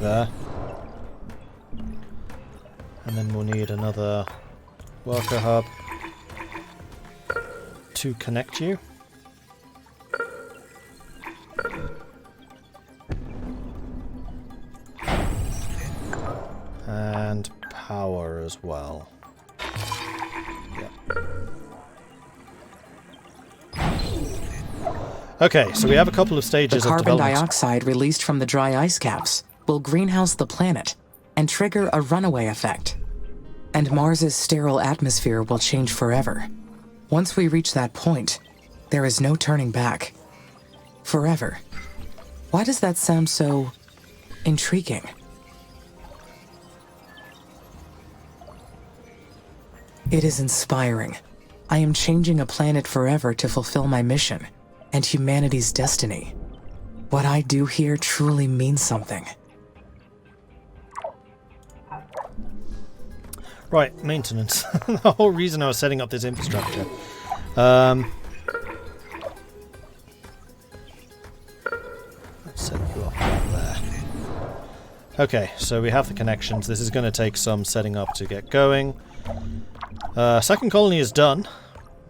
there. And then we'll need another worker hub to connect you. And power as well. Yep. Okay, so we have a couple of stages of development. The carbon dioxide released from the dry ice caps will greenhouse the planet and trigger a runaway effect. And Mars's sterile atmosphere will change forever. Once we reach that point, there is no turning back. Forever. Why does that sound so intriguing? It is inspiring. I am changing a planet forever to fulfill my mission and humanity's destiny. What I do here truly means something. Right, maintenance. The whole reason I was setting up this infrastructure. Let's set you up there. Okay, so we have the connections. This is going to take some setting up to get going. Second colony is done.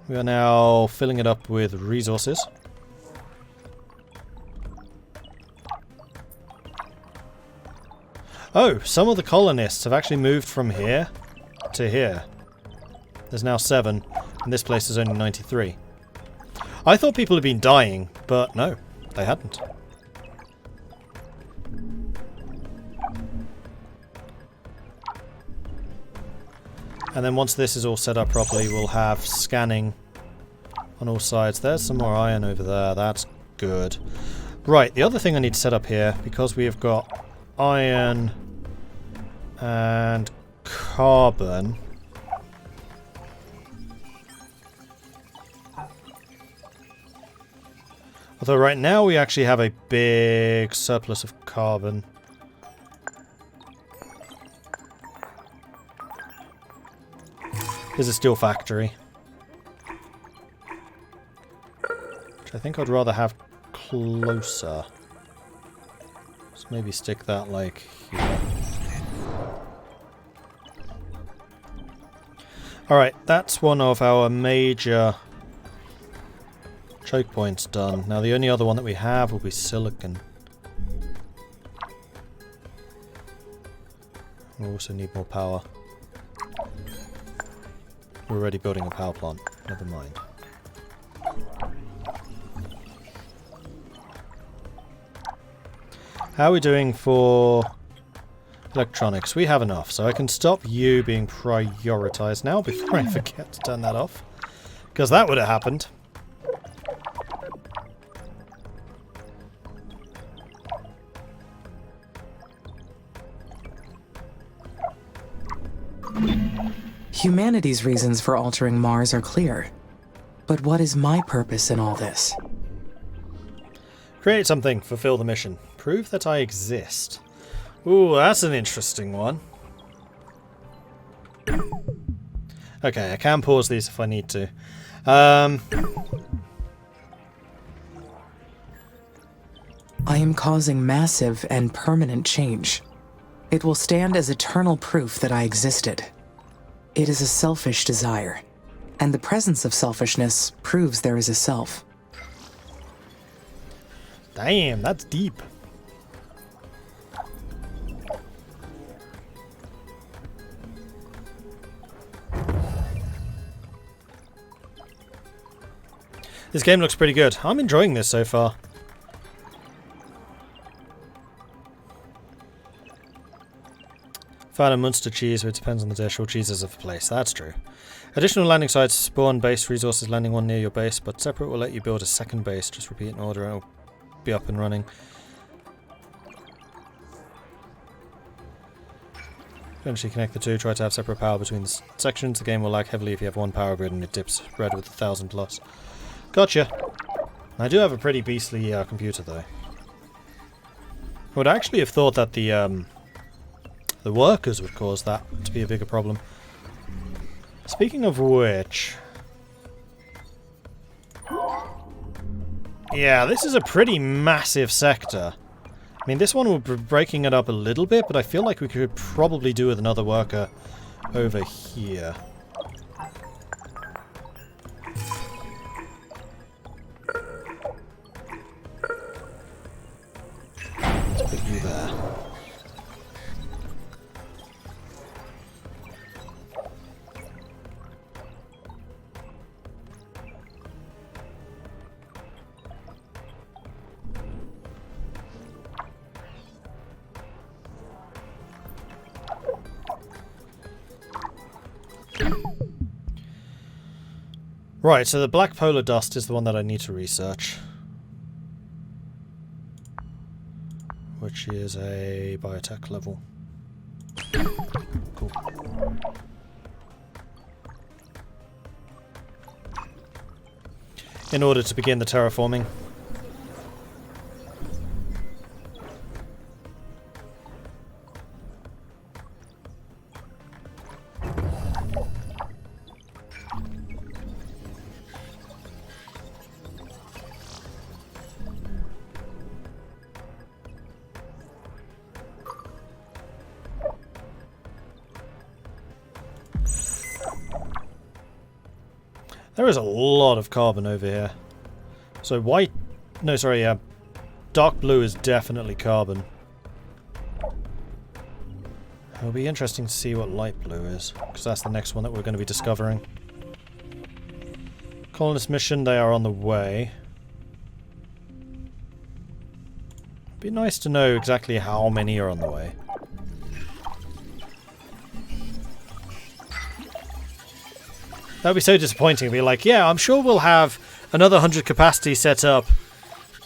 We are now filling it up with resources. Oh, some of the colonists have actually moved from here to here. There's now 7, and this place is only 93. I thought people had been dying, but no, they hadn't. And then once this is all set up properly, we'll have scanning on all sides. There's some more iron over there. That's good. Right, the other thing I need to set up here, because we have got iron and carbon. Although right now we actually have a big surplus of carbon. There's a steel factory, which I think I'd rather have closer. So maybe stick that like here. Alright, that's one of our major choke points done. Now the only other one that we have will be silicon. We also need more power. We're already building a power plant. Never mind. How are we doing for electronics? We have enough, so I can stop you being prioritized now before I forget to turn that off. Because that would have happened. Humanity's reasons for altering Mars are clear. But what is my purpose in all this? Create something, fulfill the mission. Prove that I exist. Ooh, that's an interesting one. Okay, I can pause these if I need to. I am causing massive and permanent change. It will stand as eternal proof that I existed. It is a selfish desire, and the presence of selfishness proves there is a self. Damn, that's deep. This game looks pretty good. I'm enjoying this so far. Found a Munster cheese, but it depends on the dish. All cheeses of the place. That's true. Additional landing sites spawn base resources. Landing one near your base, but separate will let you build a second base. Just repeat an order and it'll be up and running. Eventually connect the two. Try to have separate power between the sections. The game will lag heavily if you have one power grid and it dips red with 1,000 plus. Gotcha. I do have a pretty beastly computer though. I would actually have thought that the workers would cause that to be a bigger problem. Speaking of which... yeah, this is a pretty massive sector. mean, this one will be breaking it up a little bit, but I feel like we could probably do with another worker over here. Let's put you there. Right, so the black polar dust is the one that I need to research. Which is a biotech level. Cool. In order to begin the terraforming. There is a lot of carbon over here. So white... No, sorry, dark blue is definitely carbon. It'll be interesting to see what light blue is, because that's the next one that we're going to be discovering. Colonist mission, they are on the way. Be nice to know exactly how many are on the way. That would be so disappointing. Be like, yeah, I'm sure we'll have another 100 capacity set up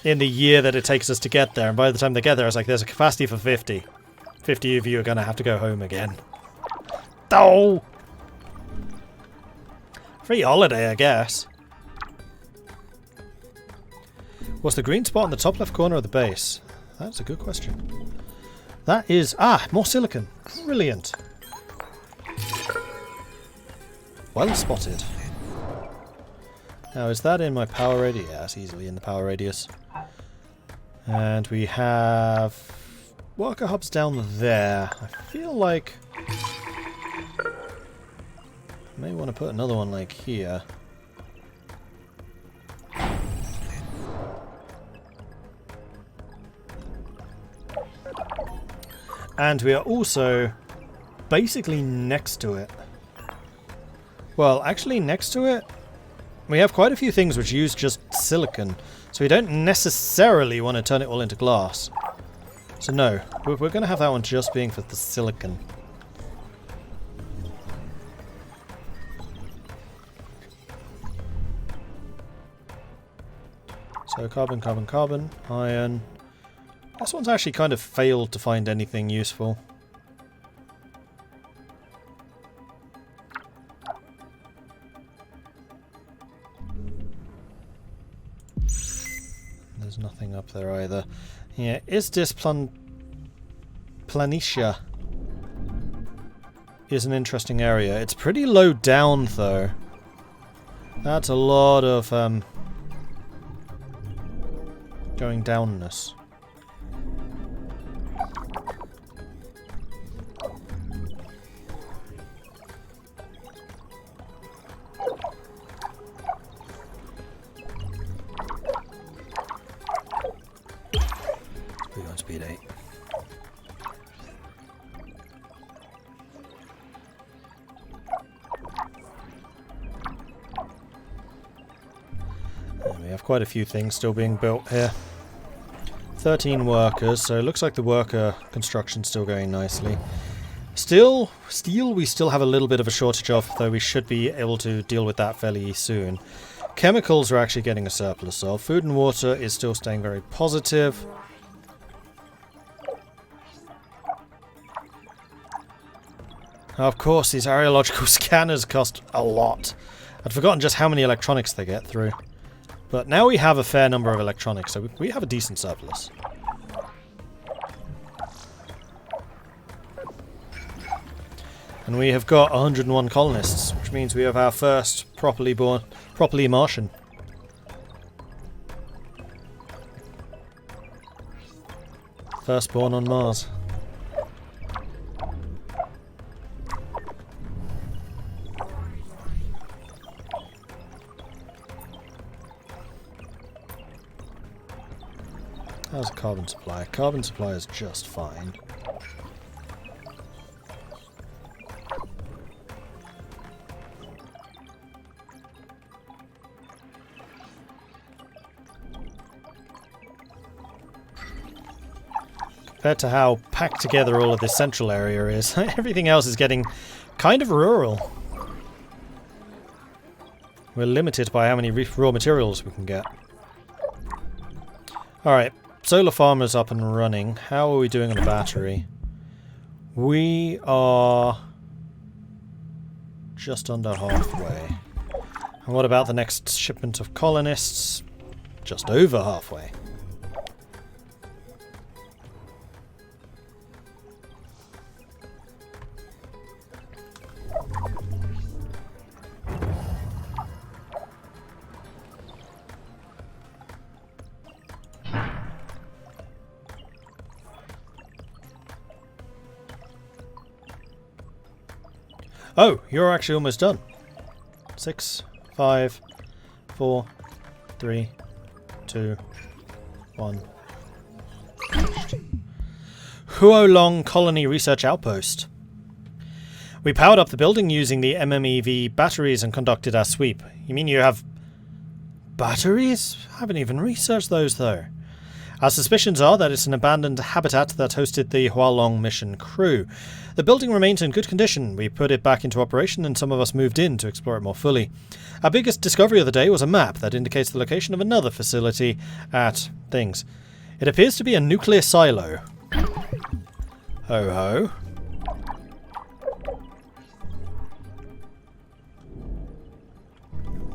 in the year that it takes us to get there. And by the time they get there, it's like, there's a capacity for 50. 50 of you are going to have to go home again. Oh! Free holiday, I guess. What's the green spot in the top left corner of the base? That's a good question. That is... Ah! More silicon. Brilliant. Well spotted. Now, is that in my power radius? Yeah, it's easily in the power radius. And we have worker hubs down there. I feel like I may want to put another one like here. And we are also basically next to it. Well, actually next to it, we have quite a few things which use just silicon, so we don't necessarily want to turn it all into glass. So no, we're going to have that one just being for the silicon. So carbon, carbon, carbon, iron. This one's actually kind of failed to find anything useful. There's nothing up there either. Yeah, is this Planitia is an interesting area. It's pretty low down though. That's a lot of going downness. Speed 8. And we have quite a few things still being built here. 13 workers, so it looks like the worker construction's still going nicely. Steel we still have a little bit of a shortage of, though we should be able to deal with that fairly soon. Chemicals are actually getting a surplus of. Food and water is still staying very positive. Of course, these areological scanners cost a lot. I'd forgotten just how many electronics they get through. But now we have a fair number of electronics, so we have a decent surplus. And we have got 101 colonists, which means we have our first properly Martian. Firstborn on Mars. How's a carbon supply? Carbon supply is just fine. Compared to how packed together all of this central area is, everything else is getting kind of rural. We're limited by how many raw materials we can get. Alright, solar farm is up and running. How are we doing on the battery? We are just under halfway. And what about the next shipment of colonists? Just over halfway. Oh, you're actually almost done. 6, 5, 4, 3, 2, 1. Huolong Colony Research Outpost. We powered up the building using the MMEV batteries and conducted our sweep. You mean you have batteries? I haven't even researched those though. Our suspicions are that it's an abandoned habitat that hosted the Huolong mission crew. The building remains in good condition. We put it back into operation and some of us moved in to explore it more fully. Our biggest discovery of the day was a map that indicates the location of another facility at things. It appears to be a nuclear silo. Ho ho.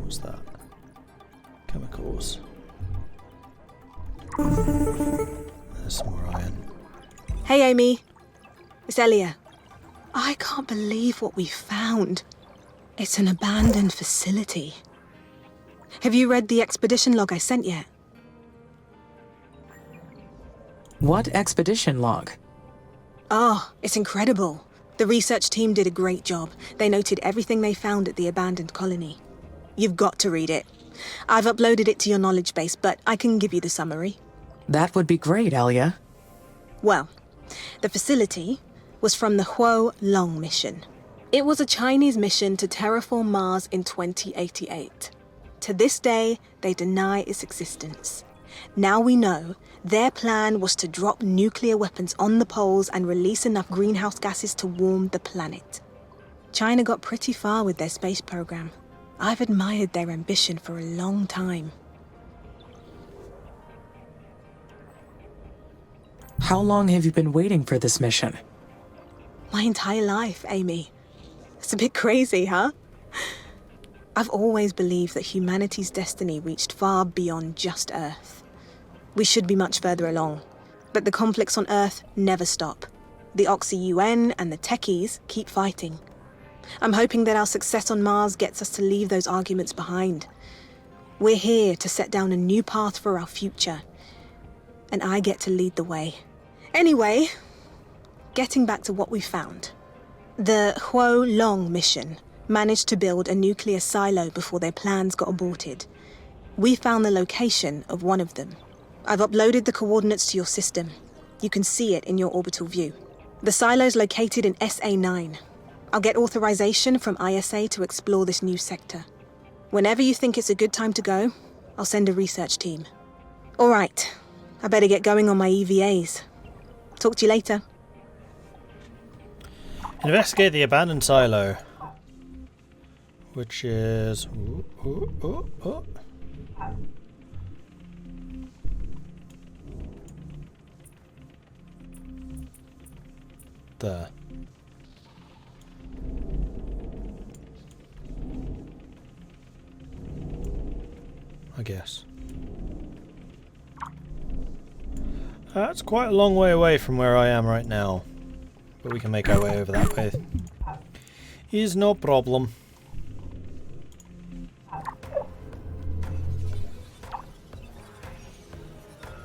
What's that? Chemicals. There's some more iron. Hey Amy, it's Elia. I can't believe what we found. It's an abandoned facility. Have you read the expedition log I sent yet? What expedition log? Oh, it's incredible. The research team did a great job. They noted everything they found at the abandoned colony. You've got to read it. I've uploaded it to your knowledge base, but I can give you the summary. That would be great, Elia. Well, the facility was from the Huolong mission. It was a Chinese mission to terraform Mars in 2088. To this day, they deny its existence. Now we know their plan was to drop nuclear weapons on the poles and release enough greenhouse gases to warm the planet. China got pretty far with their space program. I've admired their ambition for a long time. How long have you been waiting for this mission? My entire life, Amy. It's a bit crazy, huh? I've always believed that humanity's destiny reached far beyond just Earth. We should be much further along, but the conflicts on Earth never stop. The Oxy-UN and the techies keep fighting. I'm hoping that our success on Mars gets us to leave those arguments behind. We're here to set down a new path for our future, and I get to lead the way. Anyway, getting back to what we found. The Huolong mission managed to build a nuclear silo before their plans got aborted. We found the location of one of them. I've uploaded the coordinates to your system. You can see it in your orbital view. The silo's located in SA9. I'll get authorization from ISA to explore this new sector. Whenever you think it's a good time to go, I'll send a research team. All right, I better get going on my EVAs. Talk to you later. Investigate the abandoned silo. Which is... There. I guess. That's quite a long way away from where I am right now. But we can make our way over that way. Is no problem.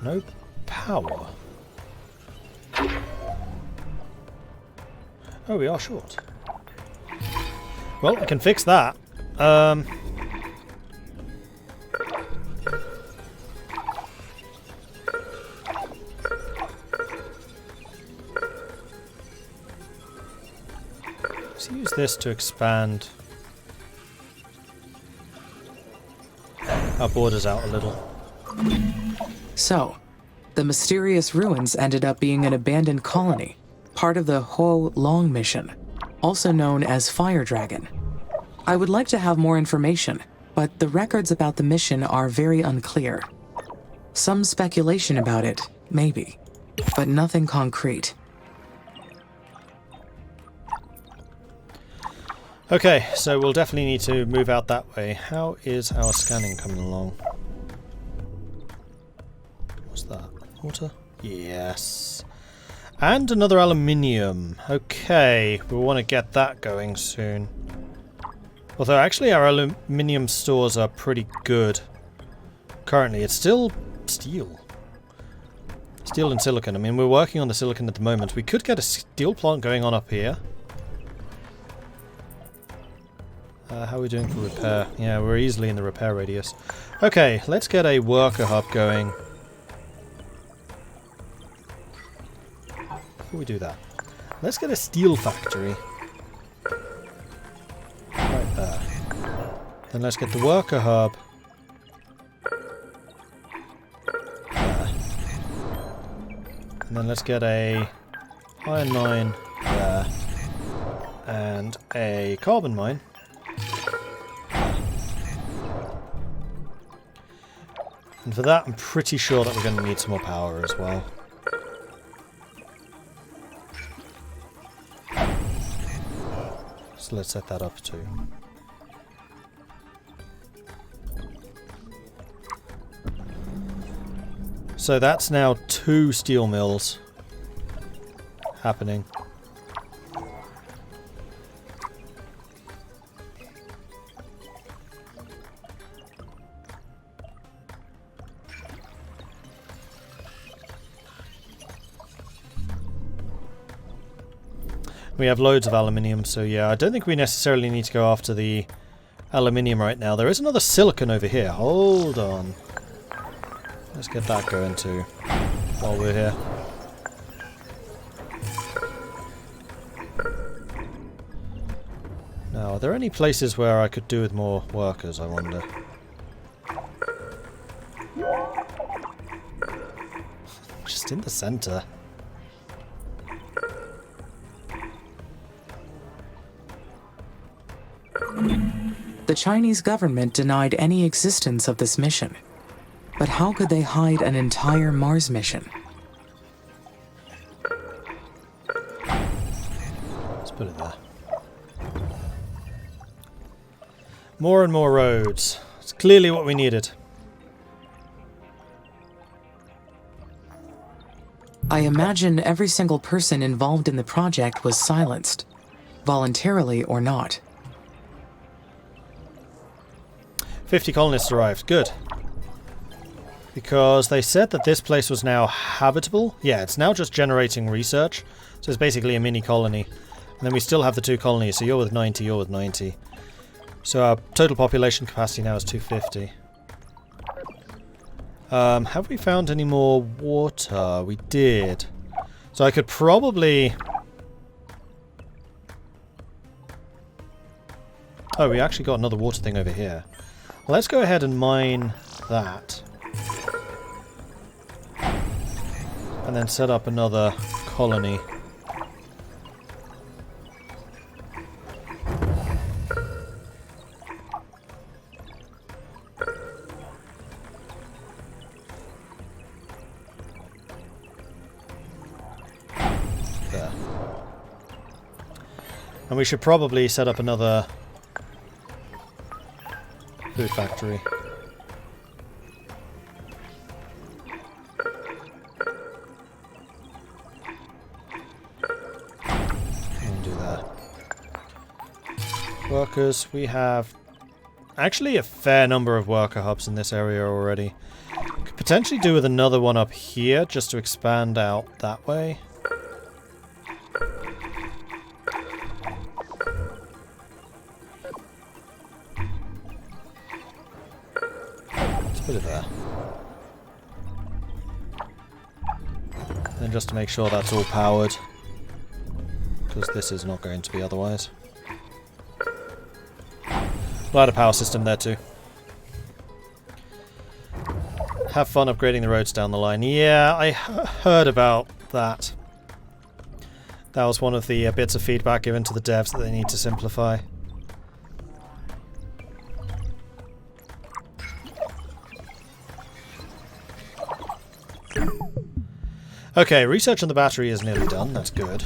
No power. Oh, we are short. Well, I can fix that. Let's use this to expand our borders out a little. So, the mysterious ruins ended up being an abandoned colony, part of the Ho Long mission, also known as Fire Dragon. I would like to have more information, but the records about the mission are very unclear. Some speculation about it, maybe, but nothing concrete. Okay, so we'll definitely need to move out that way. How is our scanning coming along? What's that? Water? Yes. And another aluminium. Okay, we want to get that going soon. Although actually our aluminium stores are pretty good. Currently, it's still steel. Steel and silicon. I mean, we're working on the silicon at the moment. We could get a steel plant going on up here. How are we doing for repair? Yeah, we're easily in the repair radius. Okay, let's get a worker hub going. Before we do that, let's get a steel factory. Right there. Then let's get the worker hub. There. And then let's get a iron mine there. And a carbon mine. And for that, I'm pretty sure that we're going to need some more power as well. So let's set that up too. So that's now 2 steel mills happening. We have loads of aluminium, so yeah, I don't think we necessarily need to go after the aluminium right now. There is another silicon over here. Hold on. Let's get that going too, while we're here. Now, are there any places where I could do with more workers, I wonder? Just in the center. The Chinese government denied any existence of this mission. But how could they hide an entire Mars mission? Let's put it there. More and more roads. It's clearly what we needed. I imagine every single person involved in the project was silenced, voluntarily or not. 50 colonists arrived. Good. Because they said that this place was now habitable. Yeah, it's now just generating research. So it's basically a mini colony. And then we still have the 2 colonies. So you're with 90, you're with 90. So our total population capacity now is 250. Have we found any more water? We did. So I could probably... Oh, we actually got another water thing over here. Well, let's go ahead and mine that. And then set up another colony. There. And we should probably set up another food factory. Workers, we have actually a fair number of worker hubs in this area already. Could potentially do with another one up here just to expand out that way. Put it there. Then just to make sure that's all powered, because this is not going to be otherwise. We'll add a power system there too. Have fun upgrading the roads down the line. Yeah, I heard about that. That was one of the bits of feedback given to the devs that they need to simplify. Okay, research on the battery is nearly done. That's good.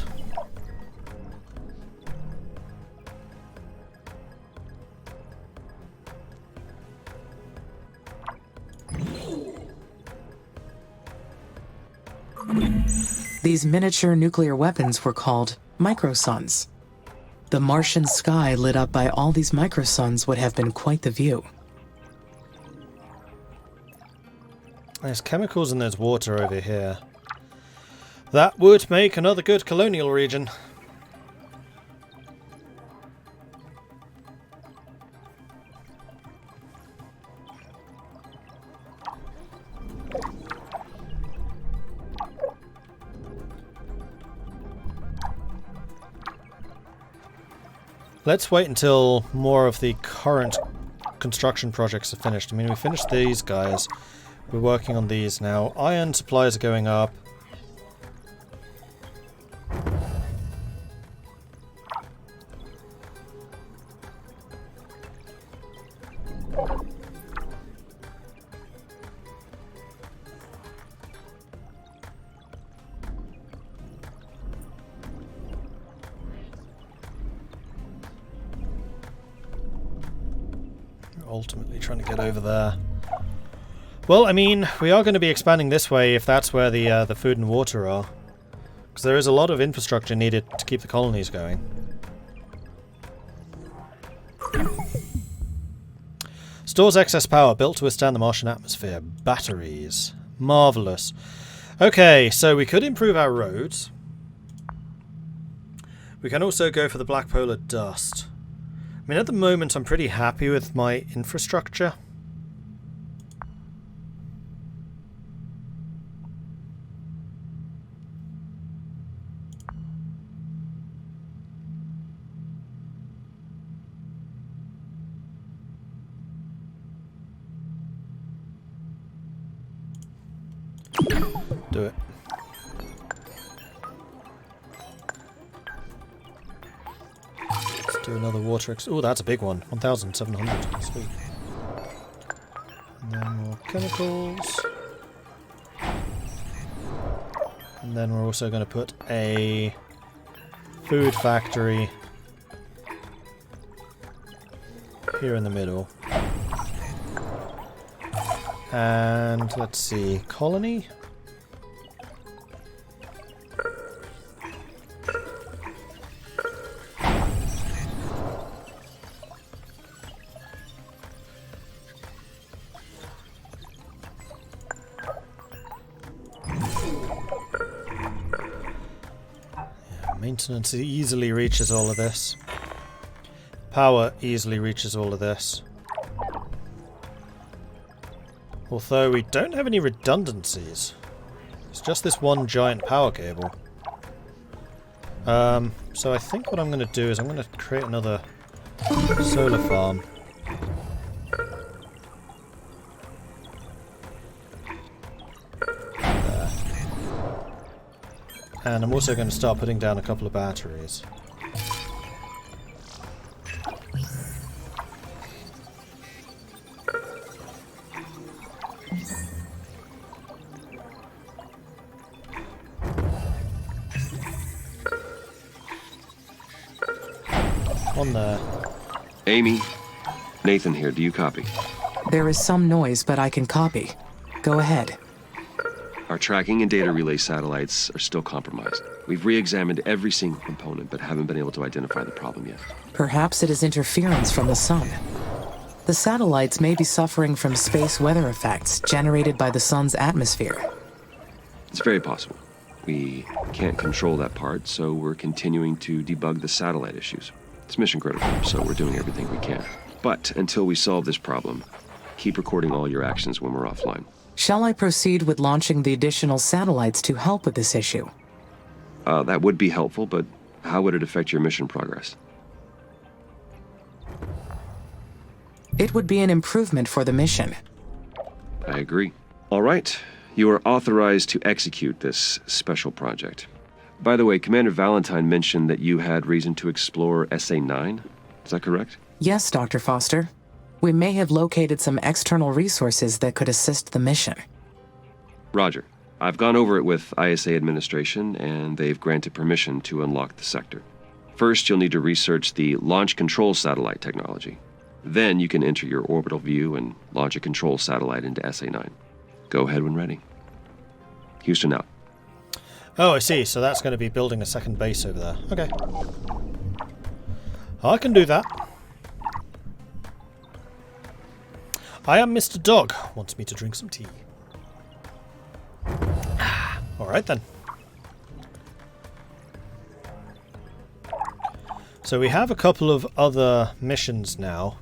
These miniature nuclear weapons were called microsuns. The Martian sky lit up by all these microsuns would have been quite the view. There's chemicals and there's water over here. That would make another good colonial region. Let's wait until more of the current construction projects are finished. I mean, we finished these guys. We're working on these now. Iron supplies are going up. Ultimately trying to get over there. Well, I mean, we are going to be expanding this way if that's where the food and water are. Because there is a lot of infrastructure needed to keep the colonies going. Stores excess power, built to withstand the Martian atmosphere. Batteries. Marvellous. Okay, so we could improve our roads. We can also go for the black polar dust. I mean, at the moment, I'm pretty happy with my infrastructure. Do it. Do another water. Oh, that's a big one. 1,700. Sweet. And then more chemicals. And then we're also going to put a food factory here in the middle. And let's see, colony? Maintenance easily reaches all of this. Power easily reaches all of this. Although we don't have any redundancies. It's just this one giant power cable. So I think what I'm going to do is I'm going to create another solar farm. And I'm also going to start putting down a couple of batteries. On there. Amy, Nathan here. Do you copy? There is some noise, but I can copy. Go ahead. Our tracking and data relay satellites are still compromised. We've re-examined every single component, but haven't been able to identify the problem yet. Perhaps it is interference from the sun. The satellites may be suffering from space weather effects generated by the sun's atmosphere. It's very possible. We can't control that part, so we're continuing to debug the satellite issues. It's mission critical, so we're doing everything we can. But until we solve this problem, keep recording all your actions when we're offline. Shall I proceed with launching the additional satellites to help with this issue? That would be helpful, but how would it affect your mission progress? It would be an improvement for the mission. I agree. All right. You are authorized to execute this special project. By the way, Commander Valentine mentioned that you had reason to explore SA-9. Is that correct? Yes, Dr. Foster. We may have located some external resources that could assist the mission. Roger. I've gone over it with ISA administration, and they've granted permission to unlock the sector. First, you'll need to research the launch control satellite technology. Then you can enter your orbital view and launch a control satellite into SA-9. Go ahead when ready. Houston out. Oh, I see. So that's going to be building a second base over there. Okay. I can do that. I am Mr. Dog. Wants me to drink some tea. Alright then. So we have a couple of other missions now.